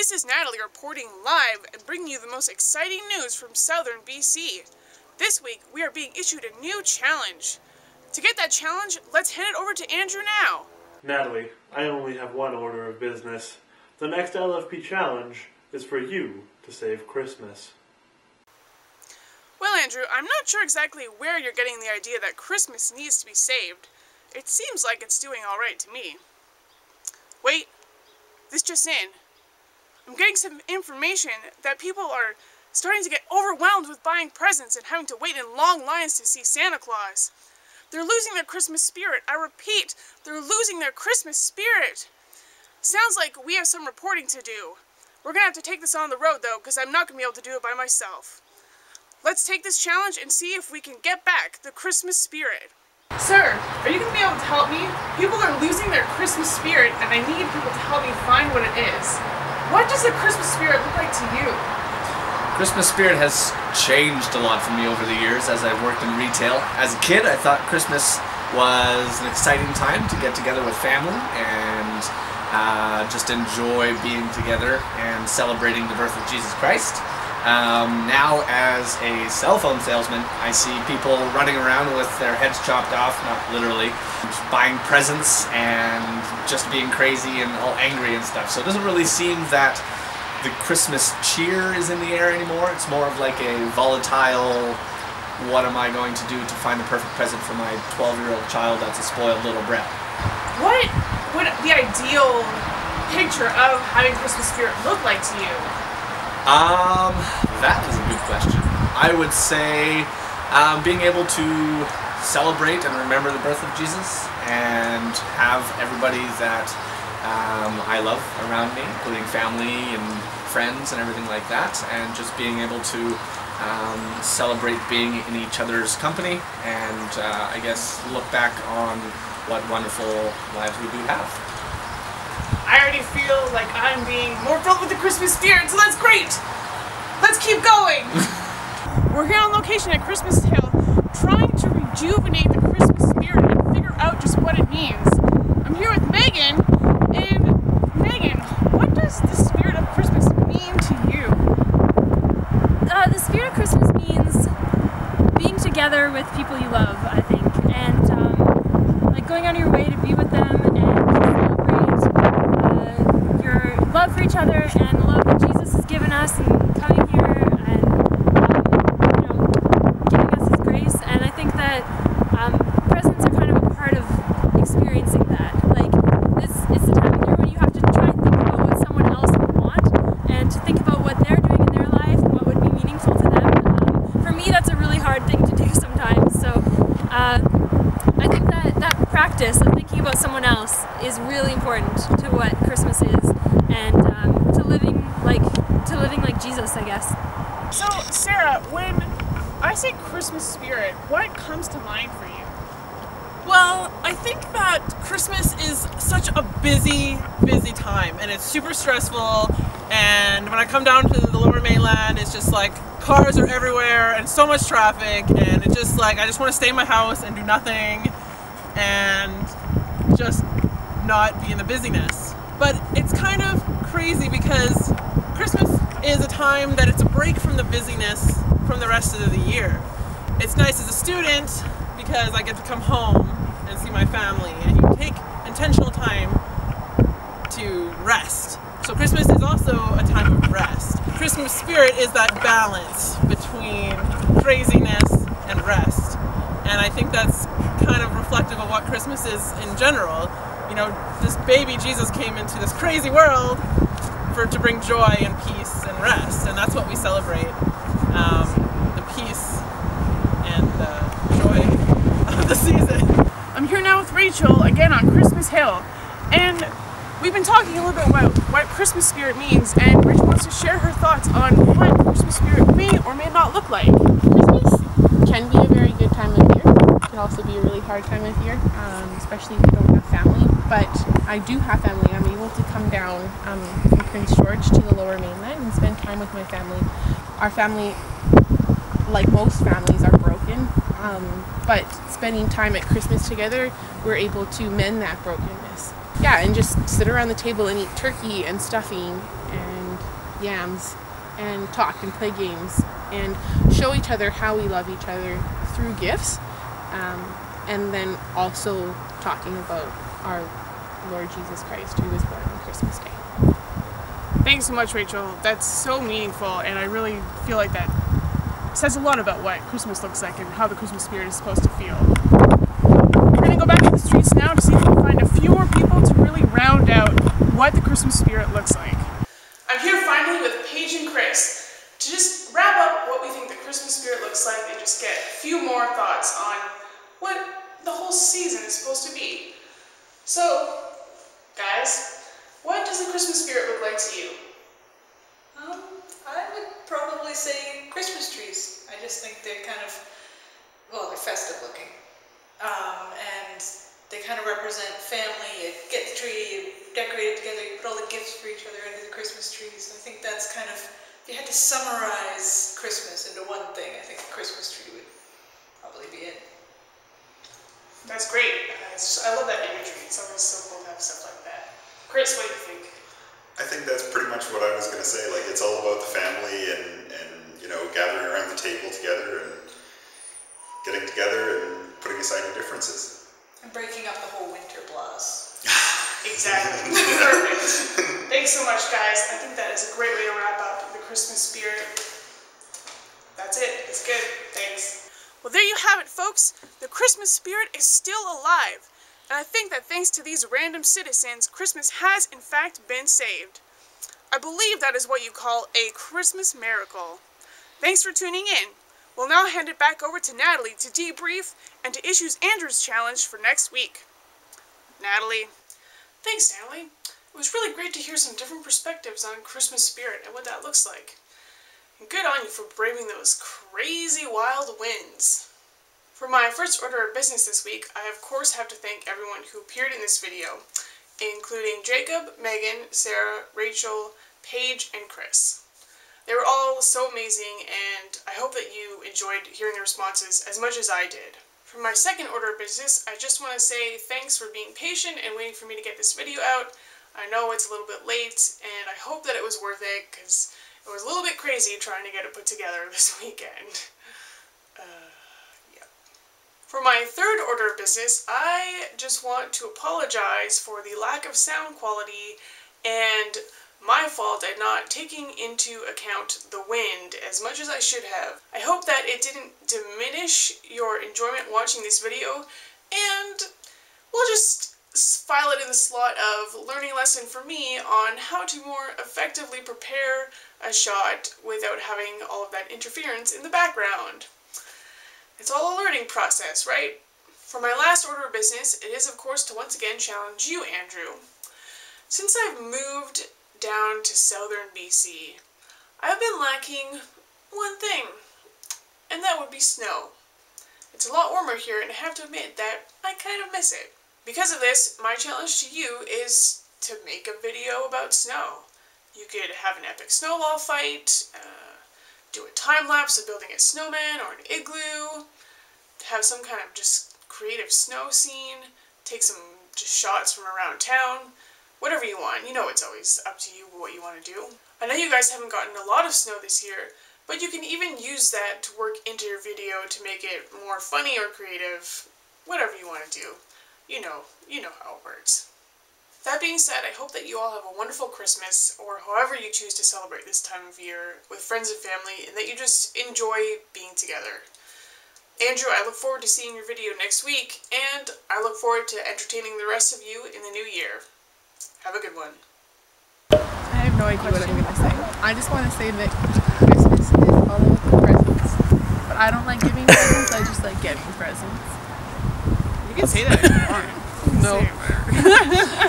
This is Natalie reporting live and bringing you the most exciting news from southern BC. This week, we are being issued a new challenge. To get that challenge, let's hand it over to Andrew now. Natalie, I only have one order of business. The next LFP challenge is for you to save Christmas. Well, Andrew, I'm not sure exactly where you're getting the idea that Christmas needs to be saved. It seems like it's doing alright to me. Wait, this just in. I'm getting some information that people are starting to get overwhelmed with buying presents and having to wait in long lines to see Santa Claus. They're losing their Christmas spirit. I repeat, they're losing their Christmas spirit. Sounds like we have some reporting to do. We're going to have to take this on the road, though, because I'm not going to be able to do it by myself. Let's take this challenge and see if we can get back the Christmas spirit. Sir, are you going to be able to help me? People are losing their Christmas spirit, and I need people to help me find what it is. What does the Christmas spirit look like to you? Christmas spirit has changed a lot for me over the years as I've worked in retail. As a kid, I thought Christmas was an exciting time to get together with family and just enjoy being together and celebrating the birth of Jesus Christ. Now, as a cell phone salesman, I see people running around with their heads chopped off, not literally, buying presents and just being crazy and all angry and stuff. So it doesn't really seem that the Christmas cheer is in the air anymore. It's more of like a volatile, what am I going to do to find the perfect present for my 12-year-old child that's a spoiled little brat. What would the ideal picture of having Christmas spirit look like to you? That is a good question. I would say being able to celebrate and remember the birth of Jesus and have everybody that I love around me, including family and friends and everything like that, and just being able to celebrate being in each other's company and I guess look back on what wonderful lives we do have. I already feel like I'm being more filled with the Christmas spirit, so that's great! Let's keep going! We're here on location at Christmas Hill, trying to rejuvenate the Christmas spirit and figure out just what it means. I'm here with Megan, and Megan, what does the spirit of Christmas mean to you? The spirit of Christmas means being together with people you love, I think, and like going out of your way to be with them and celebrate your love for each other and the love that Jesus has given us and coming here and you know, giving us His grace. And I think that presents are kind of a part of experiencing that. Like it's the time of year when you have to try and think about what someone else would want and to think about what they're doing in their life and what would be meaningful to them. For me, that's a really hard thing to do sometimes. So I think that practice of thinking about someone else is really important to what Christmas is and to living like Jesus, I guess. So, Sarah, when I say Christmas spirit, what comes to mind for you? Well, I think that Christmas is such a busy time, and it's super stressful, and when I come down to the Lower Mainland, it's just like cars are everywhere and so much traffic, and it's just like I just want to stay in my house and do nothing and just not be in the busyness. But it's kind of crazy because Christmas is a time that it's a break from the busyness from the rest of the year. It's nice as a student because I get to come home and see my family, and you take intentional time to rest. So Christmas is also a time of rest. Christmas spirit is that balance between craziness and rest. And I think that's kind of reflective of what Christmas is in general. You know, this baby Jesus came into this crazy world to bring joy and peace and rest, and that's what we celebrate. The peace and joy of the season. I'm here now with Rachel, again on Christmas Hill, and we've been talking a little bit about what Christmas spirit means, and Rachel wants to share her thoughts on what Christmas spirit may or may not look like. Christmas can be a very good time of year. It can also be a really hard time of year, especially if you don't have family. But I do have family. I'm able to come down from Prince George to the Lower Mainland and spend time with my family. Our family, like most families, are broken. But spending time at Christmas together, we're able to mend that brokenness. Yeah, and just sit around the table and eat turkey and stuffing and yams and talk and play games and show each other how we love each other through gifts, and then also talking about our Lord Jesus Christ, who was born on Christmas Day. Thanks so much, Rachel. That's so meaningful, and I really feel like that says a lot about what Christmas looks like and how the Christmas spirit is supposed to feel. We're going to go back to the streets now to see if we can find a few more people to really round out what the Christmas spirit looks like. I'm here finally with Paige and Chris to just wrap up what we think the Christmas spirit looks like and just get a few more thoughts on what the whole season is supposed to be. So, guys, what does the Christmas spirit look like to you? I would probably say Christmas trees. I just think they're kind of, well, they're festive looking. And they kind of represent family. You get the tree, you decorate it together, you put all the gifts for each other under the Christmas trees. I think that's kind of, if you had to summarize Christmas into one thing, I think the Christmas tree would probably be it. That's great. I love that imagery. It's always so cool to have stuff like that. Chris, what do you think? I think that's pretty much what I was going to say. Like, it's all about the family and you know, gathering around the table together and getting together and putting aside your differences. And breaking up the whole winter blast. Exactly. Perfect. Thanks so much, guys. I think that is a great way to wrap up the Christmas spirit. That's it. It's good. Thanks. Well, there you have it, folks. The Christmas spirit is still alive. And I think that thanks to these random citizens, Christmas has in fact been saved. I believe that is what you call a Christmas miracle. Thanks for tuning in. We'll now hand it back over to Natalie to debrief and to issue Andrew's challenge for next week. Natalie. Thanks, Natalie. It was really great to hear some different perspectives on Christmas spirit and what that looks like. And good on you for braving those crazy wild winds. For my first order of business this week, I of course have to thank everyone who appeared in this video, including Jacob, Megan, Sarah, Rachel, Paige, and Chris. They were all so amazing, and I hope that you enjoyed hearing the responses as much as I did. For my second order of business, I just want to say thanks for being patient and waiting for me to get this video out. I know it's a little bit late, and I hope that it was worth it, because it was a little bit crazy trying to get it put together this weekend. For my third order of business, I just want to apologize for the lack of sound quality and my fault at not taking into account the wind as much as I should have. I hope that it didn't diminish your enjoyment watching this video, and we'll just file it in the slot of learning lesson for me on how to more effectively prepare a shot without having all of that interference in the background. It's all a learning process, right? For my last order of business, it is of course to once again challenge you, Andrew. Since I've moved down to southern BC, I've been lacking one thing, and that would be snow. It's a lot warmer here, and I have to admit that I kind of miss it. Because of this, my challenge to you is to make a video about snow. You could have an epic snowball fight, do a time-lapse of building a snowman or an igloo, have some kind of just creative snow scene, take some just shots from around town, whatever you want. You know it's always up to you what you want to do. I know you guys haven't gotten a lot of snow this year, but you can even use that to work into your video to make it more funny or creative, whatever you want to do. You know how it works. That being said, I hope that you all have a wonderful Christmas, or however you choose to celebrate this time of year, with friends and family, and that you just enjoy being together. Andrew, I look forward to seeing your video next week, and I look forward to entertaining the rest of you in the new year. Have a good one. I have no idea what I'm going to say. I just want to say that Christmas is all about the presents. But I don't like giving presents, I just like getting presents. You can say that if you want. No.